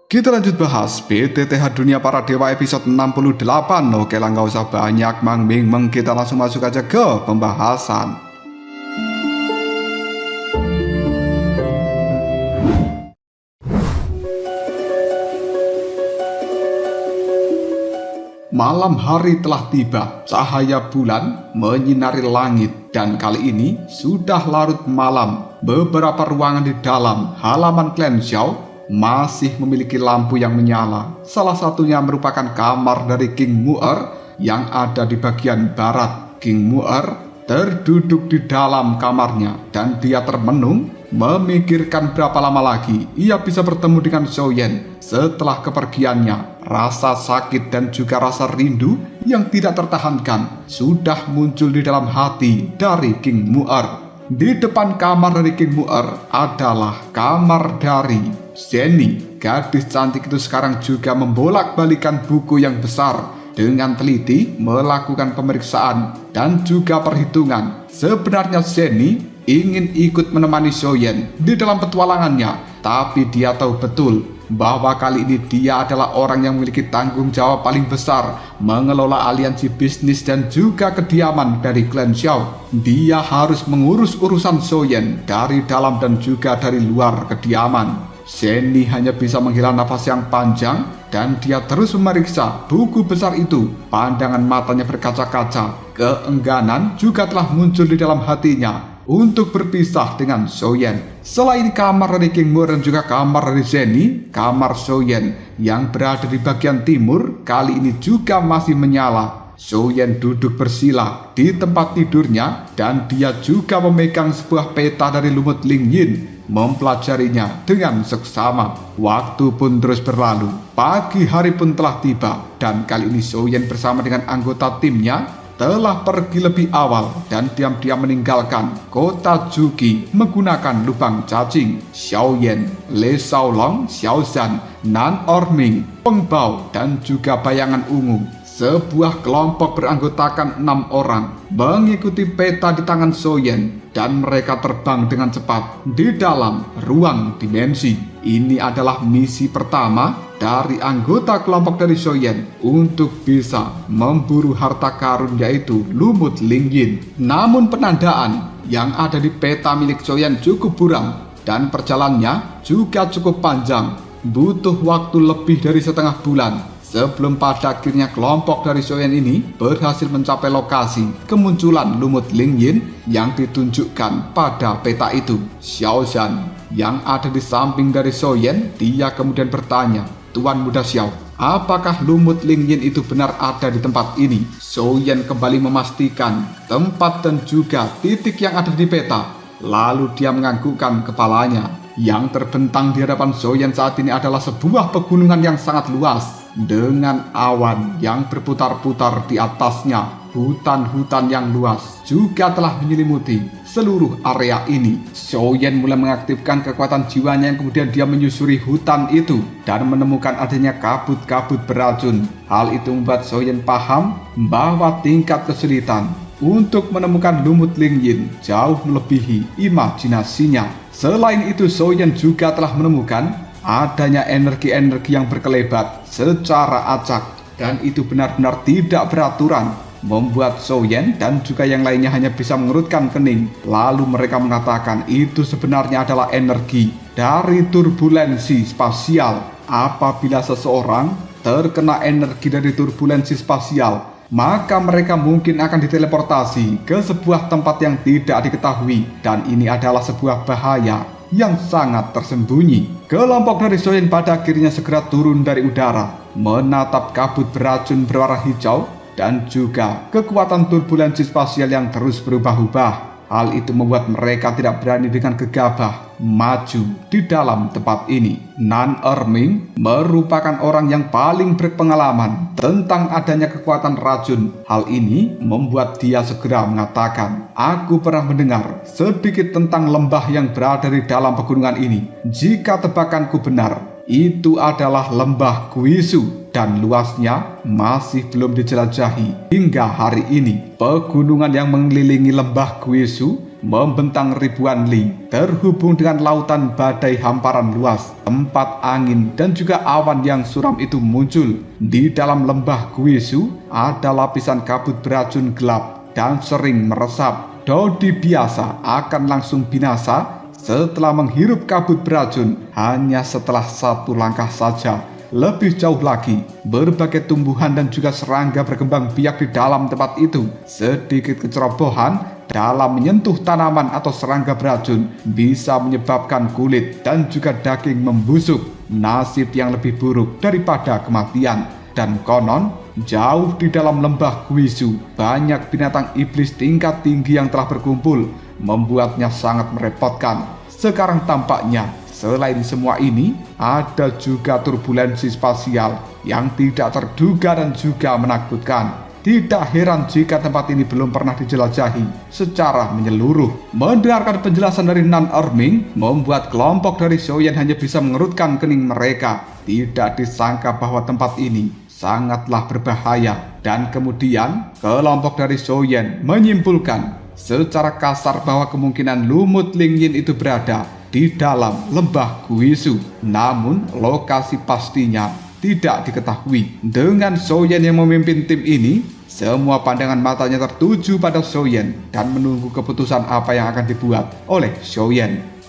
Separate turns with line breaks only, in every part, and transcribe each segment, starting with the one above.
Kita lanjut bahas PTTH Dunia Para Dewa episode 68. Oke lah, nggak usah banyak meng kita langsung masuk aja ke pembahasan. Malam hari telah tiba, cahaya bulan menyinari langit, dan kali ini sudah larut malam. Beberapa ruangan di dalam halaman Klan Xiao masih memiliki lampu yang menyala. Salah satunya merupakan kamar dari King Mu'er yang ada di bagian barat. King Mu'er terduduk di dalam kamarnya dan dia termenung memikirkan berapa lama lagi ia bisa bertemu dengan Zhou Yan setelah kepergiannya. Rasa sakit dan juga rasa rindu yang tidak tertahankan sudah muncul di dalam hati dari King Mu'er. Di depan kamar dari King Mu'er adalah kamar dari Zhenny. Gadis cantik itu sekarang juga membolak-balikan buku yang besar dengan teliti melakukan pemeriksaan dan juga perhitungan. Sebenarnya Zhenny ingin ikut menemani Zhou Yan di dalam petualangannya, tapi dia tahu betul bahwa kali ini dia adalah orang yang memiliki tanggung jawab paling besar mengelola aliansi bisnis dan juga kediaman dari Klan Xiao. Dia harus mengurus urusan Zhou Yan dari dalam dan juga dari luar kediaman. Zhenny hanya bisa menghela nafas yang panjang dan dia terus memeriksa buku besar itu. Pandangan matanya berkaca-kaca. Keengganan juga telah muncul di dalam hatinya untuk berpisah dengan Zhou Yan. Selain kamar dari King Mu'er dan juga kamar dari Zhenny, kamar Zhou Yan yang berada di bagian timur kali ini juga masih menyala. Zhou Yan duduk bersila di tempat tidurnya dan dia juga memegang sebuah peta dari lumut Ling Yin, mempelajarinya dengan seksama. Waktu pun terus berlalu. Pagi hari pun telah tiba dan kali ini Zhou Yan bersama dengan anggota timnya telah pergi lebih awal dan diam-diam meninggalkan kota Juqi menggunakan lubang cacing. Xiao Yan, Le Shaolong, Xiao Zhan, Nan Orming, Peng Bao dan juga bayangan ungu, sebuah kelompok beranggotakan 6 orang, mengikuti peta di tangan Zhou Yan dan mereka terbang dengan cepat di dalam ruang dimensi. Ini adalah misi pertama dari anggota kelompok dari Zhou Yan untuk bisa memburu harta karun, yaitu lumut Ling Yin. Namun penandaan yang ada di peta milik Zhou Yan cukup buram dan perjalanannya juga cukup panjang. Butuh waktu lebih dari setengah bulan sebelum pada akhirnya kelompok dari Zhou Yan ini berhasil mencapai lokasi kemunculan lumut Ling Yin yang ditunjukkan pada peta itu. Xiao Zhan yang ada di samping dari Zhou Yan, dia kemudian bertanya, "Tuan Muda Xiao, apakah lumut Ling Yin itu benar ada di tempat ini?" Zhou Yan kembali memastikan tempat dan juga titik yang ada di peta. Lalu dia menganggukkan kepalanya. Yang terbentang di hadapan Zhou Yan saat ini adalah sebuah pegunungan yang sangat luas dengan awan yang berputar-putar di atasnya. Hutan-hutan yang luas juga telah menyelimuti seluruh area ini. Zhou Yan mulai mengaktifkan kekuatan jiwanya yang kemudian dia menyusuri hutan itu dan menemukan adanya kabut-kabut beracun. Hal itu membuat Zhou Yan paham bahwa tingkat kesulitan untuk menemukan lumut Ling Yin jauh melebihi imajinasinya. Selain itu, Zhou Yan juga telah menemukan adanya energi-energi yang berkelebat secara acak dan itu benar-benar tidak beraturan, membuat Zhou Yan dan juga yang lainnya hanya bisa mengerutkan kening. Lalu mereka mengatakan itu sebenarnya adalah energi dari turbulensi spasial. Apabila seseorang terkena energi dari turbulensi spasial, maka mereka mungkin akan diteleportasi ke sebuah tempat yang tidak diketahui, dan ini adalah sebuah bahaya yang sangat tersembunyi. Kelompok dari Zhou Yan pada akhirnya segera turun dari udara, menatap kabut beracun berwarna hijau dan juga kekuatan turbulensi spasial yang terus berubah-ubah. Hal itu membuat mereka tidak berani dengan gegabah maju di dalam tempat ini. Nan Erming merupakan orang yang paling berpengalaman tentang adanya kekuatan racun. Hal ini membuat dia segera mengatakan, "Aku pernah mendengar sedikit tentang lembah yang berada di dalam pegunungan ini. Jika tebakanku benar, itu adalah lembah Guizhou dan luasnya masih belum dijelajahi hingga hari ini. Pegunungan yang mengelilingi lembah Guizhou membentang ribuan li, terhubung dengan lautan badai hamparan luas, tempat angin dan juga awan yang suram itu muncul. Di dalam lembah Guisu ada lapisan kabut beracun gelap dan sering meresap. Dodi biasa akan langsung binasa setelah menghirup kabut beracun hanya setelah satu langkah saja. Lebih jauh lagi, berbagai tumbuhan dan juga serangga berkembang biak di dalam tempat itu. Sedikit kecerobohan dalam menyentuh tanaman atau serangga beracun bisa menyebabkan kulit dan juga daging membusuk. Nasib yang lebih buruk daripada kematian. Dan konon, jauh di dalam lembah Guisu, banyak binatang iblis tingkat tinggi yang telah berkumpul, membuatnya sangat merepotkan. Sekarang tampaknya, selain semua ini, ada juga turbulensi spasial yang tidak terduga dan juga menakutkan. Tidak heran jika tempat ini belum pernah dijelajahi secara menyeluruh. Mendengarkan penjelasan dari Nan Erming membuat kelompok dari Xiaoyan hanya bisa mengerutkan kening mereka. Tidak disangka bahwa tempat ini sangatlah berbahaya. Dan kemudian kelompok dari Xiaoyan menyimpulkan secara kasar bahwa kemungkinan lumut Lingyin itu berada di dalam lembah Guisu. Namun lokasi pastinya tidak diketahui. Dengan Xiaoyan yang memimpin tim ini, semua pandangan matanya tertuju pada Xiaoyan dan menunggu keputusan apa yang akan dibuat oleh Xiaoyan.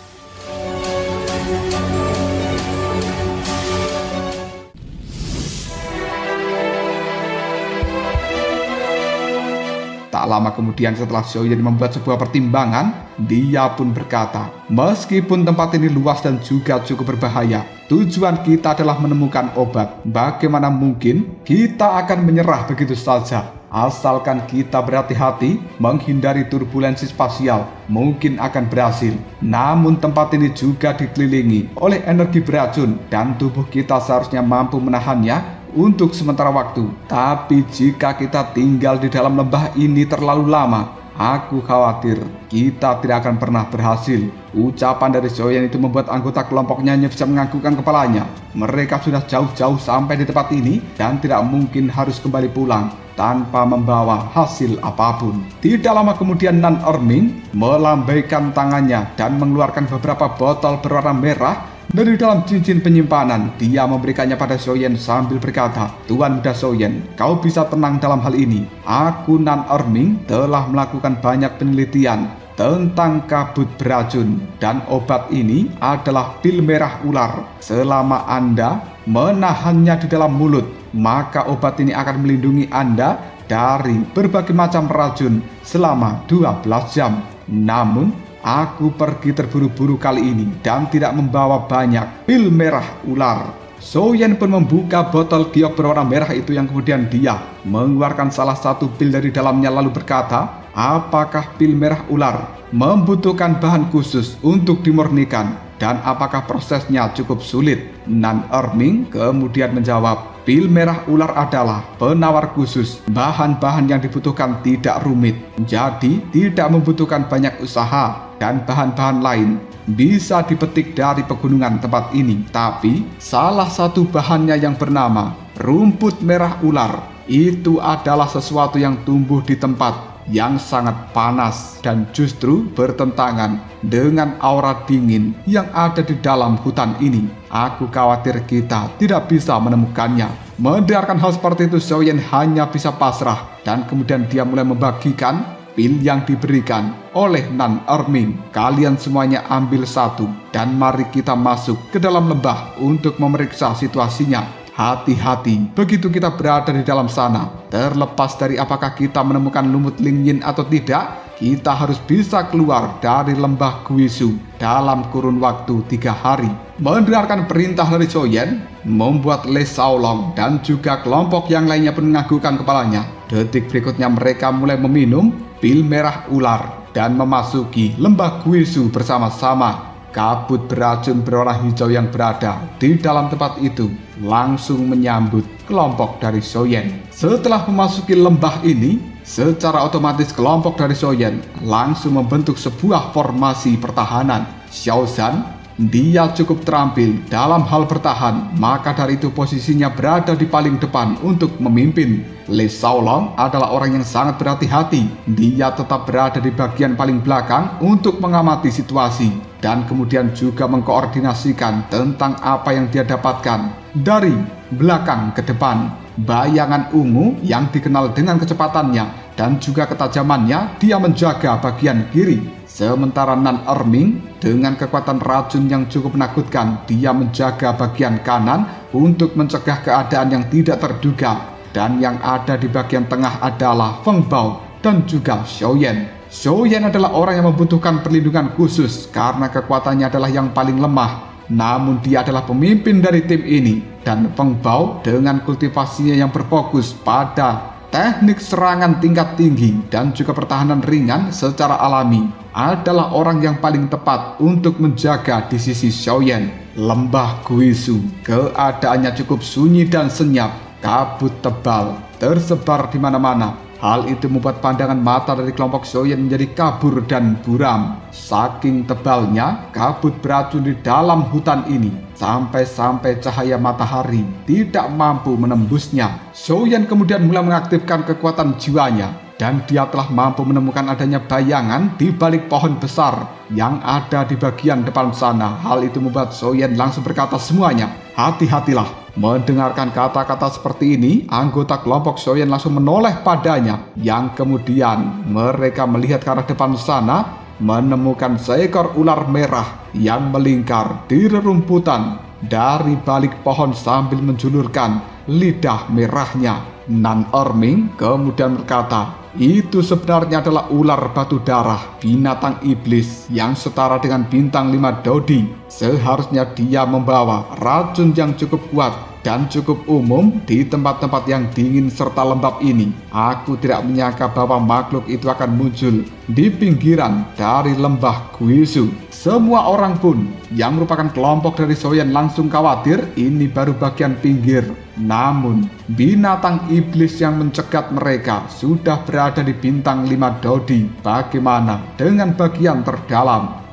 Tak lama kemudian setelah Xiaoyan membuat sebuah pertimbangan, dia pun berkata, meskipun tempat ini luas dan juga cukup berbahaya, tujuan kita adalah menemukan obat. Bagaimana mungkin kita akan menyerah begitu saja? Asalkan kita berhati-hati menghindari turbulensi spasial, mungkin akan berhasil. Namun tempat ini juga dikelilingi oleh energi beracun dan tubuh kita seharusnya mampu menahannya untuk sementara waktu. Tapi jika kita tinggal di dalam lembah ini terlalu lama, aku khawatir kita tidak akan pernah berhasil. Ucapan dari Xiaoyan itu membuat anggota kelompoknya hanya bisa menganggukkan kepalanya. Mereka sudah jauh-jauh sampai di tempat ini dan tidak mungkin harus kembali pulang tanpa membawa hasil apapun. Tidak lama kemudian Nan Erming melambaikan tangannya dan mengeluarkan beberapa botol berwarna merah dari dalam cincin penyimpanan. Dia memberikannya pada Xiaoyan sambil berkata, Tuan Muda Xiaoyan, kau bisa tenang dalam hal ini. Aku Nan Erming telah melakukan banyak penelitian tentang kabut beracun dan obat ini adalah pil merah ular. Selama Anda menahannya di dalam mulut, maka obat ini akan melindungi Anda dari berbagai macam racun selama 12 jam. Namun, aku pergi terburu-buru kali ini dan tidak membawa banyak pil merah ular. Xiaoyan pun membuka botol giok berwarna merah itu yang kemudian dia mengeluarkan salah satu pil dari dalamnya lalu berkata, apakah pil merah ular membutuhkan bahan khusus untuk dimurnikan dan apakah prosesnya cukup sulit? Nan Erming kemudian menjawab, pil merah ular adalah penawar khusus. Bahan-bahan yang dibutuhkan tidak rumit, jadi tidak membutuhkan banyak usaha dan bahan-bahan lain bisa dipetik dari pegunungan tempat ini. Tapi salah satu bahannya yang bernama rumput merah ular itu adalah sesuatu yang tumbuh di tempat yang sangat panas dan justru bertentangan dengan aura dingin yang ada di dalam hutan ini. Aku khawatir kita tidak bisa menemukannya. Mendengarkan hal seperti itu, Xiaoyan hanya bisa pasrah dan kemudian dia mulai membagikan pil yang diberikan oleh Nan Erming. Kalian semuanya ambil satu dan mari kita masuk ke dalam lembah untuk memeriksa situasinya. Hati-hati begitu kita berada di dalam sana. Terlepas dari apakah kita menemukan lumut Lingyin atau tidak, kita harus bisa keluar dari lembah Guisu dalam kurun waktu 3 hari. Mendengarkan perintah dari Xiaoyan membuat Le Shaolong dan juga kelompok yang lainnya pun menganggukkan kepalanya. Detik berikutnya mereka mulai meminum pil merah ular dan memasuki lembah Guisu bersama-sama. Kabut beracun berwarna hijau yang berada di dalam tempat itu langsung menyambut kelompok dari Xiaoyan. Setelah memasuki lembah ini, secara otomatis kelompok dari Xiaoyan langsung membentuk sebuah formasi pertahanan. Xiao Zhan Dia cukup terampil dalam hal bertahan, maka dari itu posisinya berada di paling depan untuk memimpin. Le Shaolong adalah orang yang sangat berhati-hati. Dia tetap berada di bagian paling belakang untuk mengamati situasi dan kemudian juga mengkoordinasikan tentang apa yang dia dapatkan dari belakang ke depan. Bayangan ungu yang dikenal dengan kecepatannya dan juga ketajamannya, dia menjaga bagian kiri. Sementara Nan Erming dengan kekuatan racun yang cukup menakutkan, dia menjaga bagian kanan untuk mencegah keadaan yang tidak terduga. Dan yang ada di bagian tengah adalah Feng Bao dan juga Xiaoyan. Xiaoyan adalah orang yang membutuhkan perlindungan khusus karena kekuatannya adalah yang paling lemah. Namun dia adalah pemimpin dari tim ini, dan Feng Bao dengan kultivasinya yang berfokus pada teknik serangan tingkat tinggi dan juga pertahanan ringan secara alami adalah orang yang paling tepat untuk menjaga di sisi Xiaoyan. Lembah Guizhou keadaannya cukup sunyi dan senyap, kabut tebal tersebar di mana-mana. Hal itu membuat pandangan mata dari kelompok Xiaoyan menjadi kabur dan buram. Saking tebalnya kabut beracun di dalam hutan ini, sampai-sampai cahaya matahari tidak mampu menembusnya. Xiaoyan kemudian mulai mengaktifkan kekuatan jiwanya, dan dia telah mampu menemukan adanya bayangan di balik pohon besar yang ada di bagian depan sana. Hal itu membuat Xiaoyan langsung berkata semuanya, "Hati-hatilah." Mendengarkan kata-kata seperti ini, anggota kelompok Xiaoyan langsung menoleh padanya, yang kemudian mereka melihat ke arah depan sana, menemukan seekor ular merah yang melingkar di rerumputan dari balik pohon sambil menjulurkan lidah merahnya. Nan Erming kemudian berkata, itu sebenarnya adalah ular batu darah, binatang iblis yang setara dengan bintang 5 Dodi. Seharusnya dia membawa racun yang cukup kuat dan cukup umum di tempat-tempat yang dingin serta lembab ini. Aku tidak menyangka bahwa makhluk itu akan muncul di pinggiran dari lembah Guizhou. Semua orang pun yang merupakan kelompok dari Xiaoyan langsung khawatir ini baru bagian pinggir. Namun binatang iblis yang mencegat mereka sudah berada di bintang 5 Dodi. Bagaimana dengan bagian terdalam?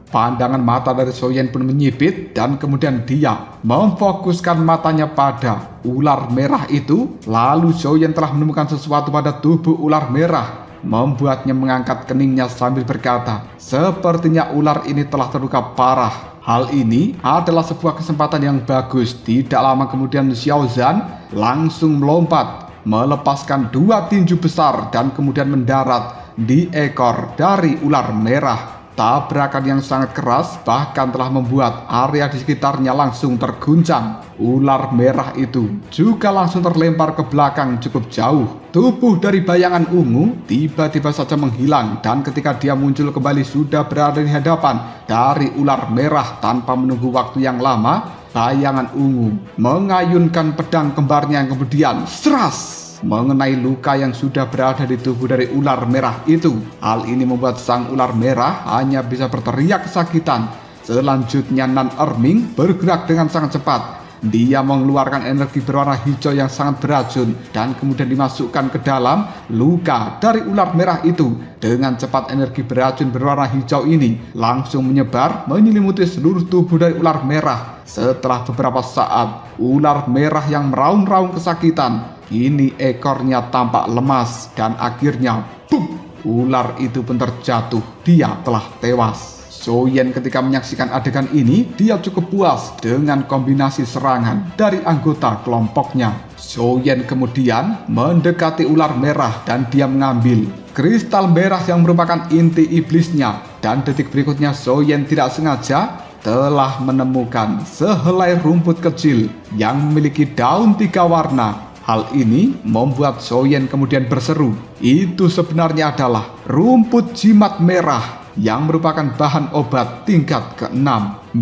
Pandangan mata dari Xiaoyan pun menyipit dan kemudian dia memfokuskan matanya pada ular merah itu. Lalu Xiaoyan telah menemukan sesuatu pada tubuh ular merah, membuatnya mengangkat keningnya sambil berkata, sepertinya ular ini telah terluka parah. Hal ini adalah sebuah kesempatan yang bagus. Tidak lama kemudian Xiao Zhan langsung melompat, melepaskan 2 tinju besar dan kemudian mendarat di ekor dari ular merah. Tabrakan yang sangat keras bahkan telah membuat area di sekitarnya langsung terguncang. Ular merah itu juga langsung terlempar ke belakang cukup jauh. Tubuh dari bayangan ungu tiba-tiba saja menghilang, dan ketika dia muncul kembali sudah berada di hadapan dari ular merah. Tanpa menunggu waktu yang lama, bayangan ungu mengayunkan pedang kembarnya yang kemudian seras mengenai luka yang sudah berada di tubuh dari ular merah itu. Hal ini membuat sang ular merah hanya bisa berteriak kesakitan. Selanjutnya Nan Erming bergerak dengan sangat cepat. Dia mengeluarkan energi berwarna hijau yang sangat beracun dan kemudian dimasukkan ke dalam luka dari ular merah itu. Dengan cepat energi beracun berwarna hijau ini langsung menyebar menyelimuti seluruh tubuh dari ular merah. Setelah beberapa saat, ular merah yang meraung-raung kesakitan, kini ekornya tampak lemas dan akhirnya boom, ular itu pun terjatuh. Dia telah tewas. Xiaoyan ketika menyaksikan adegan ini, dia cukup puas dengan kombinasi serangan dari anggota kelompoknya. Xiaoyan kemudian mendekati ular merah dan dia mengambil kristal merah yang merupakan inti iblisnya. Dan detik berikutnya Xiaoyan tidak sengaja telah menemukan sehelai rumput kecil yang memiliki daun 3 warna. Hal ini membuat Xiaoyan kemudian berseru, itu sebenarnya adalah rumput jimat merah yang merupakan bahan obat tingkat ke-6.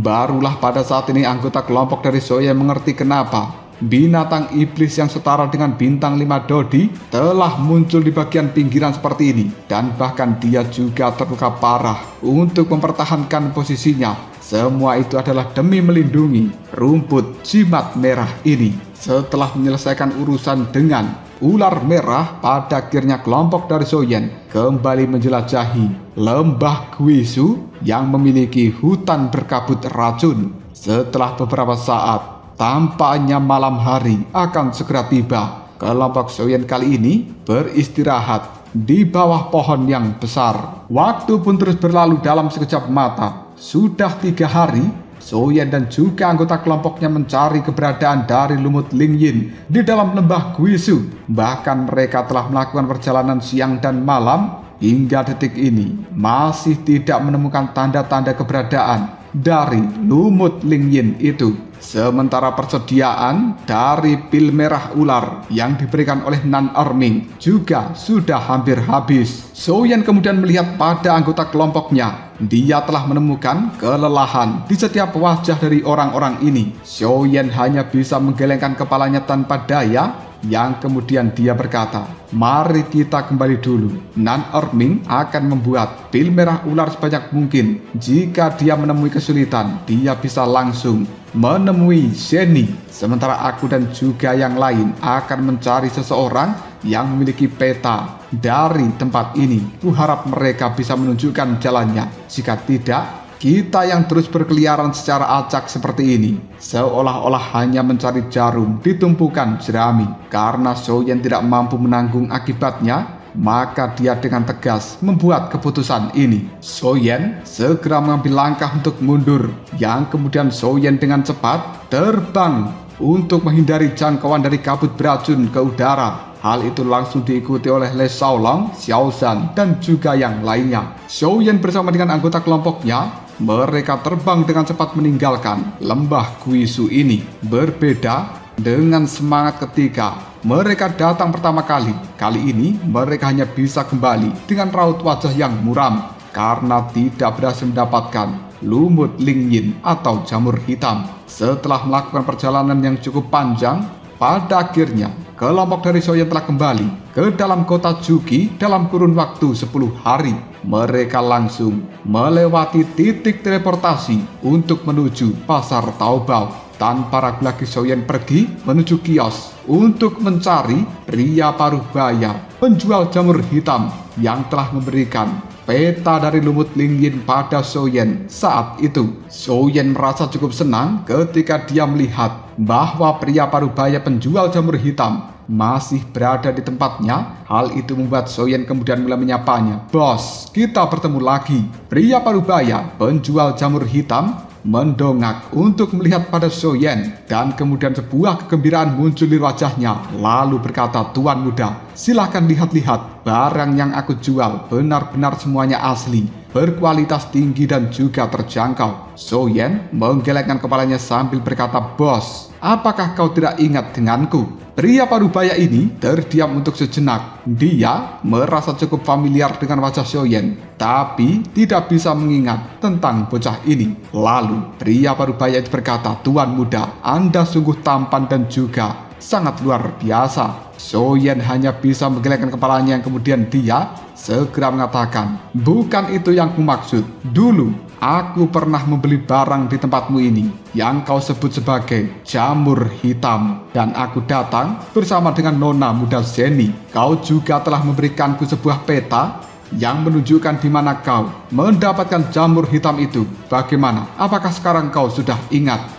Barulah pada saat ini anggota kelompok dari Xiaoyan mengerti kenapa binatang iblis yang setara dengan bintang 5 Dodi telah muncul di bagian pinggiran seperti ini. Dan bahkan dia juga terluka parah untuk mempertahankan posisinya. Semua itu adalah demi melindungi rumput jimat merah ini. Setelah menyelesaikan urusan dengan ular merah, pada akhirnya kelompok dari Soyen kembali menjelajahi lembah Guisu yang memiliki hutan berkabut racun. Setelah beberapa saat, tampaknya malam hari akan segera tiba. Kelompok Soyen kali ini beristirahat di bawah pohon yang besar. Waktu pun terus berlalu dalam sekejap mata. Sudah 3 hari, Soyen dan juga anggota kelompoknya mencari keberadaan dari lumut Lingyin di dalam lembah Guisu. Bahkan mereka telah melakukan perjalanan siang dan malam. Hingga detik ini masih tidak menemukan tanda-tanda keberadaan dari lumut Lingyin itu. Sementara persediaan dari pil merah ular yang diberikan oleh Nan Erming juga sudah hampir habis. Soyen kemudian melihat pada anggota kelompoknya. Dia telah menemukan kelelahan di setiap wajah dari orang-orang ini. Soyen hanya bisa menggelengkan kepalanya tanpa daya. Yang kemudian dia berkata, "Mari kita kembali dulu. Nan Erming akan membuat pil merah ular sebanyak mungkin. Jika dia menemui kesulitan, dia bisa langsung menemui Zhenny. Sementara aku dan juga yang lain akan mencari seseorang yang memiliki peta dari tempat ini. Kuharap mereka bisa menunjukkan jalannya. Jika tidak, kita yang terus berkeliaran secara acak seperti ini, seolah-olah hanya mencari jarum di tumpukan jerami." Karena Soyen tidak mampu menanggung akibatnya, maka dia dengan tegas membuat keputusan ini. Soyen segera mengambil langkah untuk mundur, yang kemudian Soyen dengan cepat terbang untuk menghindari jangkauan dari kabut beracun ke udara. Hal itu langsung diikuti oleh Le Shaolong, Xiao Zhan, dan juga yang lainnya. Soyen bersama dengan anggota kelompoknya, mereka terbang dengan cepat meninggalkan lembah Guisu ini. Berbeda dengan semangat ketika mereka datang pertama kali. Kali ini mereka hanya bisa kembali dengan raut wajah yang muram karena tidak berhasil mendapatkan lumut Lingyin atau jamur hitam. Setelah melakukan perjalanan yang cukup panjang, pada akhirnya kelompok dari Soyen telah kembali ke dalam kota Juki dalam kurun waktu 10 hari. Mereka langsung melewati titik teleportasi untuk menuju pasar Taobao. Tanpa ragu lagi Soyen pergi menuju kios untuk mencari pria paruh baya penjual jamur hitam yang telah memberikan peta dari lumut Lingyin pada Soyen saat itu. Soyen merasa cukup senang ketika dia melihat bahwa pria parubaya penjual jamur hitam masih berada di tempatnya. Hal itu membuat Soyen kemudian mulai menyapanya. "Bos, kita bertemu lagi." Pria parubaya penjual jamur hitam mendongak untuk melihat pada Soyen, dan kemudian sebuah kegembiraan muncul di wajahnya, lalu berkata, "Tuan muda, silahkan lihat-lihat. Barang yang aku jual benar-benar semuanya asli, berkualitas tinggi dan juga terjangkau." Soyen menggelengkan kepalanya sambil berkata, "Bos, apakah kau tidak ingat denganku?" Pria parubaya ini terdiam untuk sejenak. Dia merasa cukup familiar dengan wajah Soyen, tapi tidak bisa mengingat tentang bocah ini. Lalu pria parubaya itu berkata, "Tuan muda, Anda sungguh tampan dan juga sangat luar biasa." Soyen hanya bisa menggelengkan kepalanya, yang kemudian dia segera mengatakan, "Bukan itu yang kumaksud. Dulu aku pernah membeli barang di tempatmu ini yang kau sebut sebagai jamur hitam, dan aku datang bersama dengan nona muda Zhenny. Kau juga telah memberikanku sebuah peta yang menunjukkan di mana kau mendapatkan jamur hitam itu. Bagaimana? Apakah sekarang kau sudah ingat?"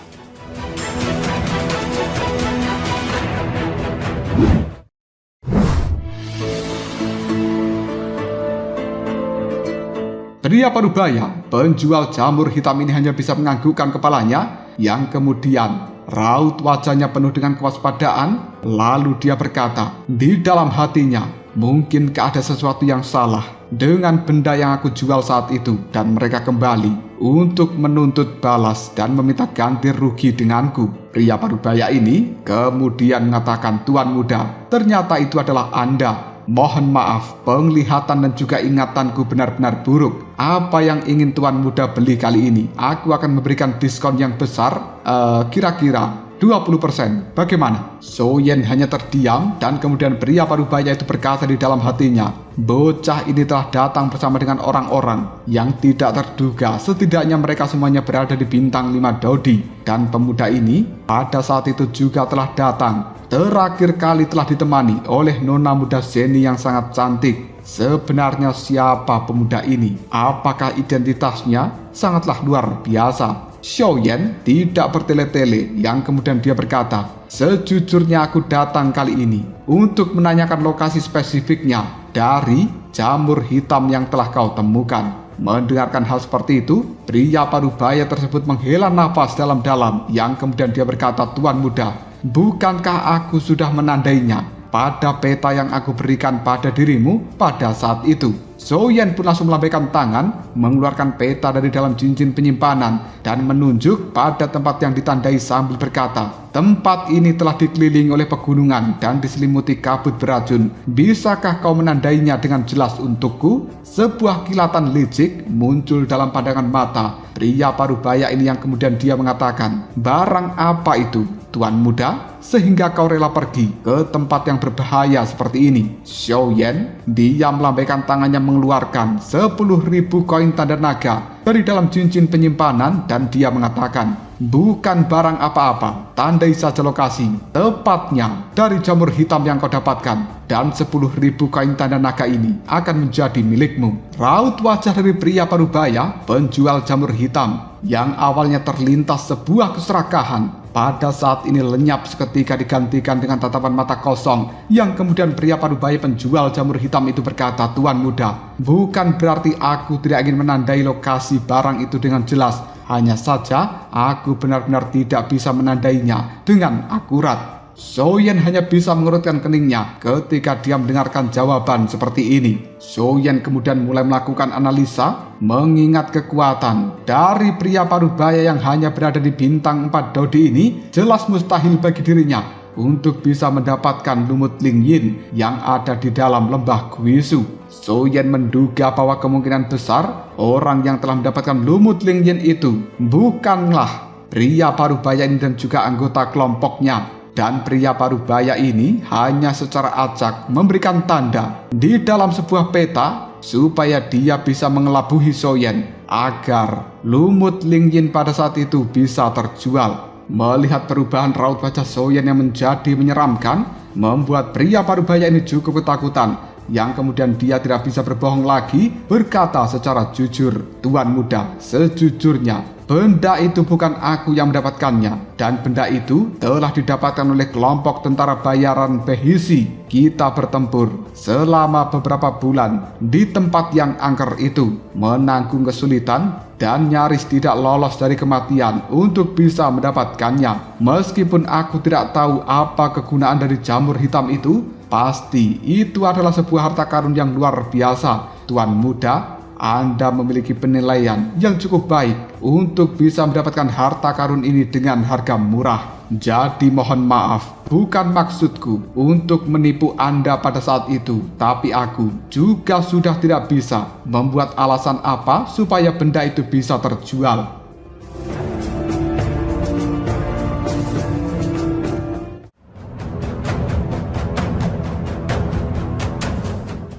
Pria parubaya penjual jamur hitam ini hanya bisa menganggukkan kepalanya, yang kemudian raut wajahnya penuh dengan kewaspadaan. Lalu dia berkata di dalam hatinya, "Mungkinkah ada sesuatu yang salah dengan benda yang aku jual saat itu?" Dan mereka kembali untuk menuntut balas dan meminta ganti rugi denganku. Pria parubaya ini kemudian mengatakan, "Tuan muda, ternyata itu adalah Anda. Mohon maaf, penglihatan dan juga ingatanku benar-benar buruk. Apa yang ingin Tuan muda beli kali ini? Aku akan memberikan diskon yang besar. Kira-kira 20%. Bagaimana? Soyen hanya terdiam dan kemudian pria parubaya itu berkata di dalam hatinya, bocah ini telah datang bersama dengan orang-orang yang tidak terduga. Setidaknya mereka semuanya berada di bintang 5 Dodi. Dan pemuda ini pada saat itu juga telah datang. Terakhir kali telah ditemani oleh nona muda Zeni yang sangat cantik. Sebenarnya siapa pemuda ini? Apakah identitasnya? Sangatlah luar biasa. Xiaoyan tidak bertele-tele, yang kemudian dia berkata, sejujurnya aku datang kali ini untuk menanyakan lokasi spesifiknya dari jamur hitam yang telah kau temukan. Mendengarkan hal seperti itu, pria parubaya tersebut menghela nafas dalam-dalam, yang kemudian dia berkata, Tuan muda, bukankah aku sudah menandainya pada peta yang aku berikan pada dirimu pada saat itu? Soyen pun langsung melambaikan tangan, mengeluarkan peta dari dalam cincin penyimpanan dan menunjuk pada tempat yang ditandai sambil berkata, tempat ini telah dikelilingi oleh pegunungan dan diselimuti kabut beracun. Bisakah kau menandainya dengan jelas untukku? Sebuah kilatan licik muncul dalam pandangan mata pria parubaya ini, yang kemudian dia mengatakan, barang apa itu, Tuan muda, sehingga kau rela pergi ke tempat yang berbahaya seperti ini? Xiaoyan, dia melambaikan tangannya mengeluarkan 10.000 koin tanda naga dari dalam cincin penyimpanan dan dia mengatakan, bukan barang apa-apa, tandai saja lokasi, tepatnya dari jamur hitam yang kau dapatkan, dan 10.000 koin tanda naga ini akan menjadi milikmu. Raut wajah dari pria parubaya, penjual jamur hitam, yang awalnya terlintas sebuah keserakahan, pada saat ini lenyap seketika digantikan dengan tatapan mata kosong, yang kemudian pria parubaya penjual jamur hitam itu berkata, Tuan muda, bukan berarti aku tidak ingin menandai lokasi barang itu dengan jelas, hanya saja aku benar-benar tidak bisa menandainya dengan akurat. Soyen hanya bisa mengerutkan keningnya ketika dia mendengarkan jawaban seperti ini. Soyen kemudian mulai melakukan analisa, mengingat kekuatan dari pria parubaya yang hanya berada di bintang 4 Dodi ini. Jelas mustahil bagi dirinya untuk bisa mendapatkan lumut Ling Yin yang ada di dalam lembah Guisu. Soyen menduga bahwa kemungkinan besar orang yang telah mendapatkan lumut Ling Yin itu bukanlah pria parubaya ini dan juga anggota kelompoknya. Dan pria parubaya ini hanya secara acak memberikan tanda di dalam sebuah peta supaya dia bisa mengelabuhi Soyen agar lumut Ling Yin pada saat itu bisa terjual. Melihat perubahan raut wajah Soyen yang menjadi menyeramkan, membuat pria parubaya ini cukup ketakutan, yang kemudian dia tidak bisa berbohong lagi, berkata secara jujur, Tuan muda, sejujurnya benda itu bukan aku yang mendapatkannya, dan benda itu telah didapatkan oleh kelompok tentara bayaran Behisi. Kita bertempur selama beberapa bulan di tempat yang angker itu, menanggung kesulitan dan nyaris tidak lolos dari kematian untuk bisa mendapatkannya. Meskipun aku tidak tahu apa kegunaan dari jamur hitam itu, pasti itu adalah sebuah harta karun yang luar biasa. Tuan muda, Anda memiliki penilaian yang cukup baik untuk bisa mendapatkan harta karun ini dengan harga murah. Jadi mohon maaf, bukan maksudku untuk menipu Anda pada saat itu, tapi aku juga sudah tidak bisa membuat alasan apa supaya benda itu bisa terjual.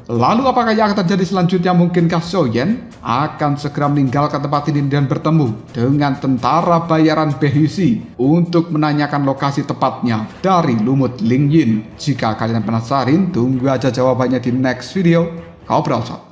Lalu apakah yang akan terjadi selanjutnya? Mungkinkah Soyen akan segera meninggalkan tempat ini dan bertemu dengan tentara bayaran Behisi untuk menanyakan lokasi tepatnya dari lumut Ling Yin? Jika kalian penasaran, tunggu aja jawabannya di next video. Kau browser.